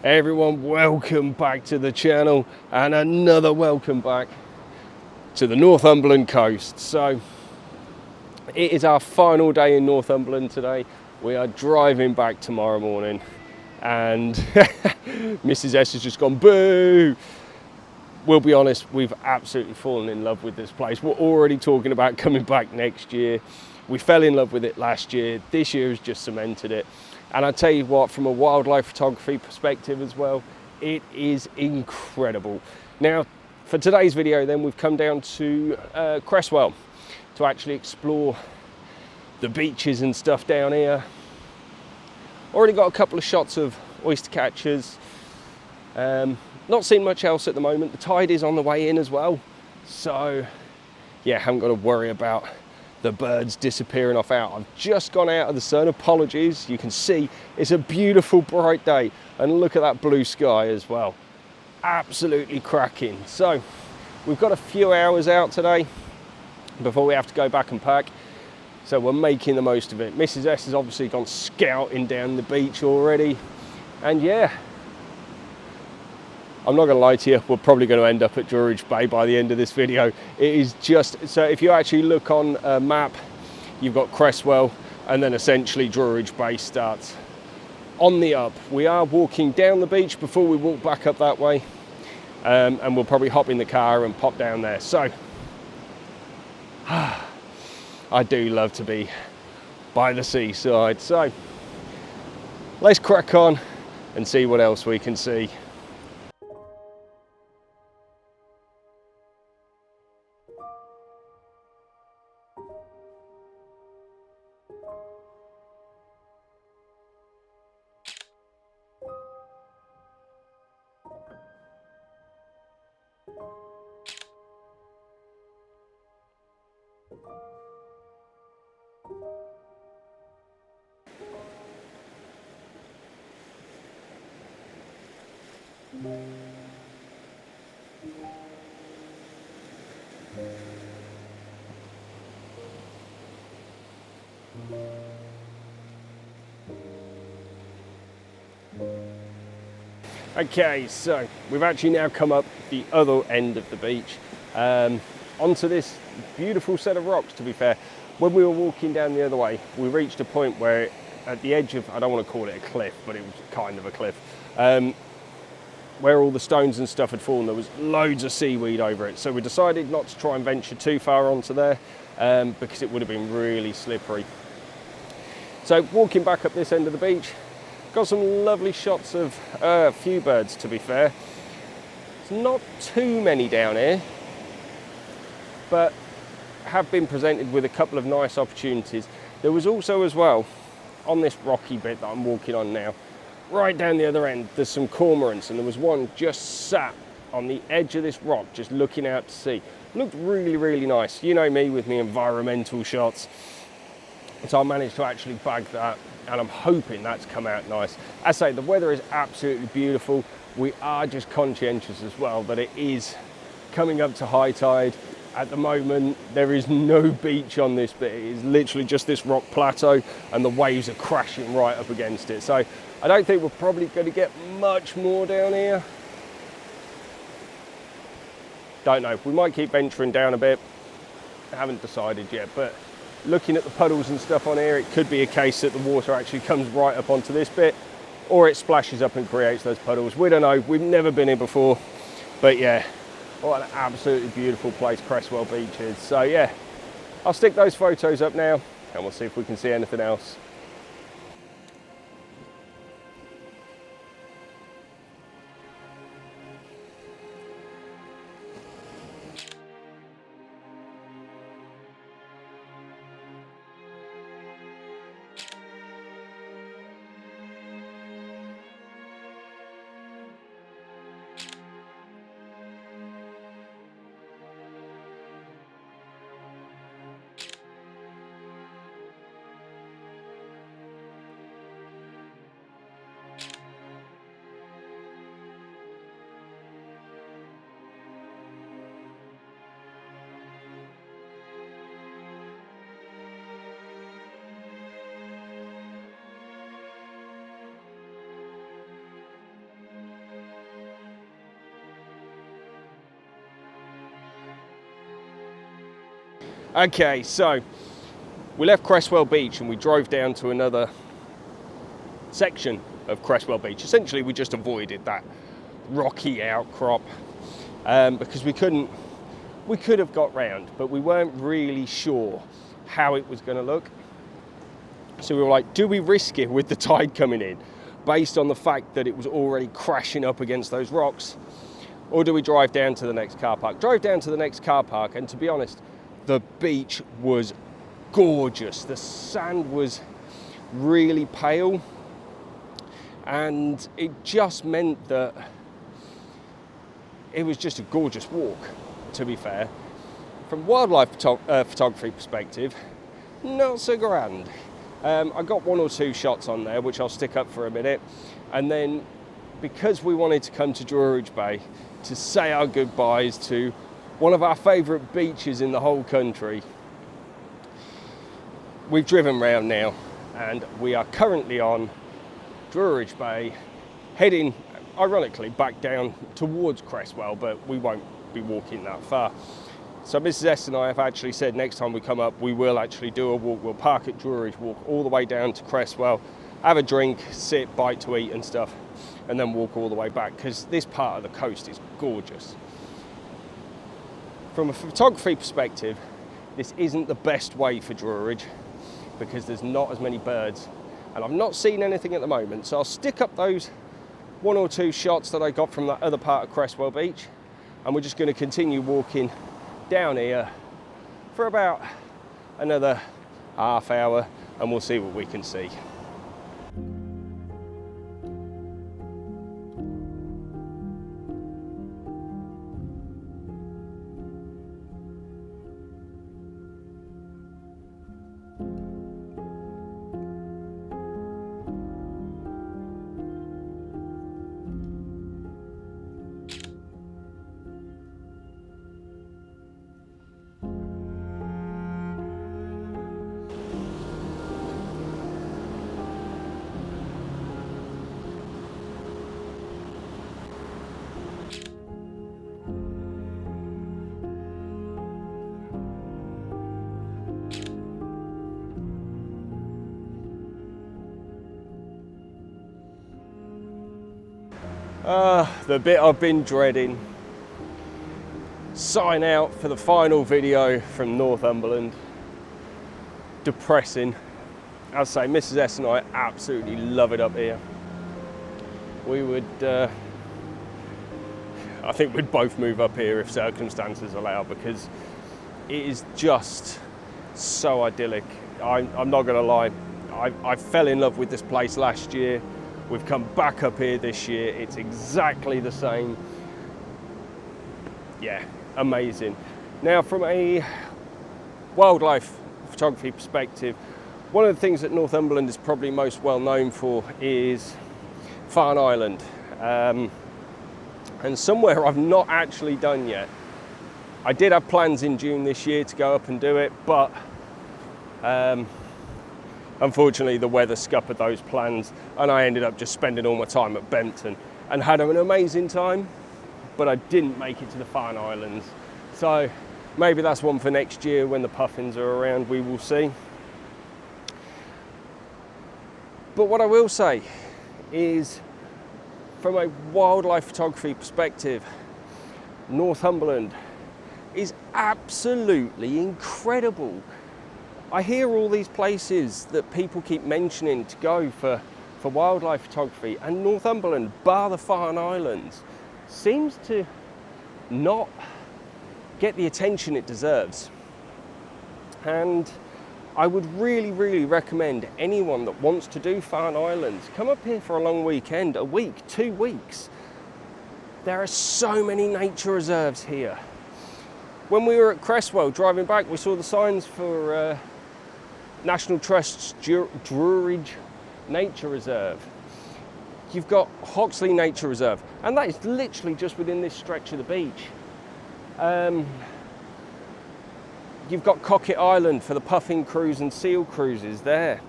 Hey everyone, welcome back to the channel and another welcome back to the Northumberland coast. So it is our final day in Northumberland today. We are driving back tomorrow morning and Mrs. S has just gone boo. We'll be honest, we've absolutely fallen in love with this place. We're already talking about coming back next year. We fell in love with it last year. This year has just cemented it. And I tell you what, from a wildlife photography perspective as well, it is incredible. Now, for today's video then, we've come down to Creswell to actually explore the beaches and stuff down here. Already got a couple of shots of oyster catchers. Not seen much else at the moment. The tide is on the way in as well. So, yeah, haven't got to worry about the birds disappearing off out. I've just gone out of the sun, apologies. You can see it's a beautiful bright day and look at that blue sky as well. Absolutely cracking. So we've got a few hours out today before we have to go back and pack. So we're making the most of it. Mrs. S has obviously gone scouting down the beach already. And yeah, I'm not going to lie to you, we're probably going to end up at Druridge Bay by the end of this video. It is just, so if you actually look on a map, you've got Creswell and then essentially Druridge Bay starts on the up. We are walking down the beach before we walk back up that way. And we'll probably hop in the car and pop down there. So, I do love to be by the seaside. So, let's crack on and see what else we can see. Okay, so we've actually now come up the other end of the beach onto this beautiful set of rocks. To be fair, when we were walking down the other way, we reached a point where at the edge of, I don't want to call it a cliff, but it was kind of a cliff, where all the stones and stuff had fallen, there was loads of seaweed over it. So we decided not to try and venture too far onto there because it would have been really slippery. So walking back up this end of the beach, got some lovely shots of a few birds, to be fair. It's not too many down here, but have been presented with a couple of nice opportunities. There was also as well, on this rocky bit that I'm walking on now, right down the other end, there's some cormorants, and there was one just sat on the edge of this rock, just looking out to sea. Looked really, really nice. You know me with my environmental shots. So I managed to actually bag that, and I'm hoping that's come out nice. As I say, the weather is absolutely beautiful. We are just conscientious as well that it is coming up to high tide. At the moment, there is no beach on this bit. It is literally just this rock plateau, and the waves are crashing right up against it. So I don't think we're probably going to get much more down here. Don't know. We might keep venturing down a bit. I haven't decided yet, but looking at the puddles and stuff on here, it could be a case that the water actually comes right up onto this bit, or it splashes up and creates those puddles. We don't know. We've never been here before, but yeah, what an absolutely beautiful place Creswell Beach is. So yeah, I'll stick those photos up now and we'll see if we can see anything else. Okay, so we left Creswell Beach and we drove down to another section of Creswell Beach. Essentially, we just avoided that rocky outcrop because we could have got round, but we weren't really sure how it was going to look. So we were like, do we risk it with the tide coming in, based on the fact that it was already crashing up against those rocks, or do we drive down to the next car park? Drove down to the next car park, and to be honest, the beach was gorgeous. The sand was really pale, and it just meant that it was just a gorgeous walk, to be fair. From wildlife photography perspective, not so grand. I got 1 or 2 shots on there, which I'll stick up for a minute. And then, because we wanted to come to Druridge Bay to say our goodbyes to one of our favourite beaches in the whole country, we've driven round now, and we are currently on Druridge Bay, heading, ironically, back down towards Creswell, but we won't be walking that far. So Mrs. S and I have actually said next time we come up, we will actually do a walk. We'll park at Druridge, walk all the way down to Creswell, have a drink, sit, bite to eat and stuff, and then walk all the way back, because this part of the coast is gorgeous. From a photography perspective, this isn't the best way for Druridge because there's not as many birds, and I've not seen anything at the moment. So I'll stick up those 1 or 2 shots that I got from that other part of Creswell Beach, and we're just going to continue walking down here for about another half hour, and we'll see what we can see. The bit I've been dreading. Sign out for the final video from Northumberland. Depressing. As I say, Mrs. S and I absolutely love it up here. We would, I think we'd both move up here if circumstances allow, because it is just so idyllic. I'm not gonna lie, I fell in love with this place last year. We've come back up here this year. It's exactly the same. Yeah, amazing. Now, from a wildlife photography perspective, one of the things that Northumberland is probably most well known for is Farne Island. And somewhere I've not actually done yet. I did have plans in June this year to go up and do it, but unfortunately, the weather scuppered those plans, and I ended up just spending all my time at Bempton and had an amazing time, but I didn't make it to the Farne Islands. So maybe that's one for next year when the puffins are around, we will see. But what I will say is, from a wildlife photography perspective, Northumberland is absolutely incredible. I hear all these places that people keep mentioning to go for wildlife photography, and Northumberland, bar the Farne Islands, seems to not get the attention it deserves. And I would really, really recommend anyone that wants to do Farne Islands, come up here for a long weekend, a week, 2 weeks. There are so many nature reserves here. When we were at Creswell driving back, we saw the signs for National Trust's Druridge Nature Reserve. You've got Hoxley Nature Reserve, and that is literally just within this stretch of the beach. You've got Cocket Island for the puffin cruise and seal cruises there.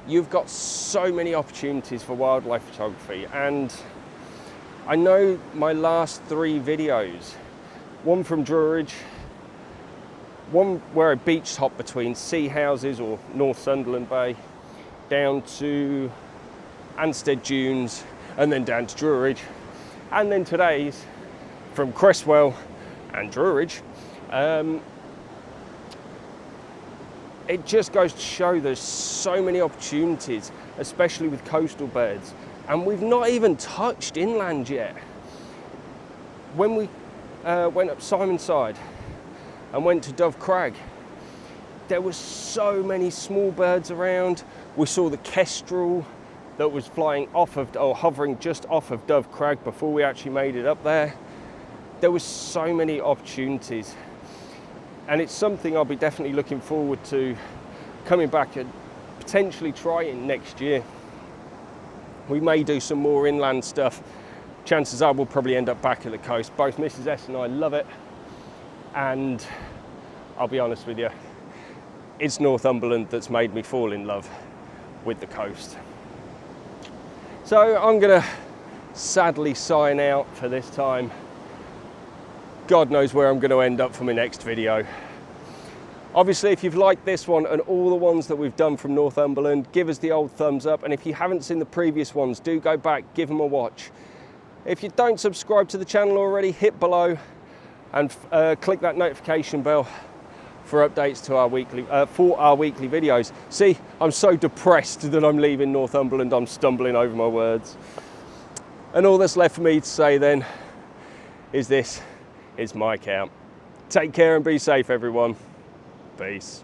You've got so many opportunities for wildlife photography, and I know my last 3 videos, one from Druridge, one where I beach hop between Sea Houses or Northumberland Bay down to Anstead Dunes and then down to Druridge. And then today's from Creswell and Druridge. It just goes to show there's so many opportunities, especially with coastal birds. And we've not even touched inland yet. When we went up Simonside and went to Dove Crag, there were so many small birds around. We saw the kestrel that was flying off of, or hovering just off of Dove Crag before we actually made it up there. There was so many opportunities. And it's something I'll be definitely looking forward to coming back and potentially trying next year. We may do some more inland stuff. Chances are we'll probably end up back at the coast. Both Mrs. S and I love it. And I'll be honest with you, it's Northumberland that's made me fall in love with the coast. So I'm gonna sadly sign out for this time. God knows where I'm going to end up for my next video. Obviously, if you've liked this one and all the ones that we've done from Northumberland, give us the old thumbs up. And if you haven't seen the previous ones, do go back, give them a watch. If you don't subscribe to the channel already, hit below and click that notification bell for updates to our weekly videos. See, I'm so depressed that I'm leaving Northumberland, I'm stumbling over my words. And all that's left for me to say then is this. It's my count. Take care and be safe, everyone. Peace.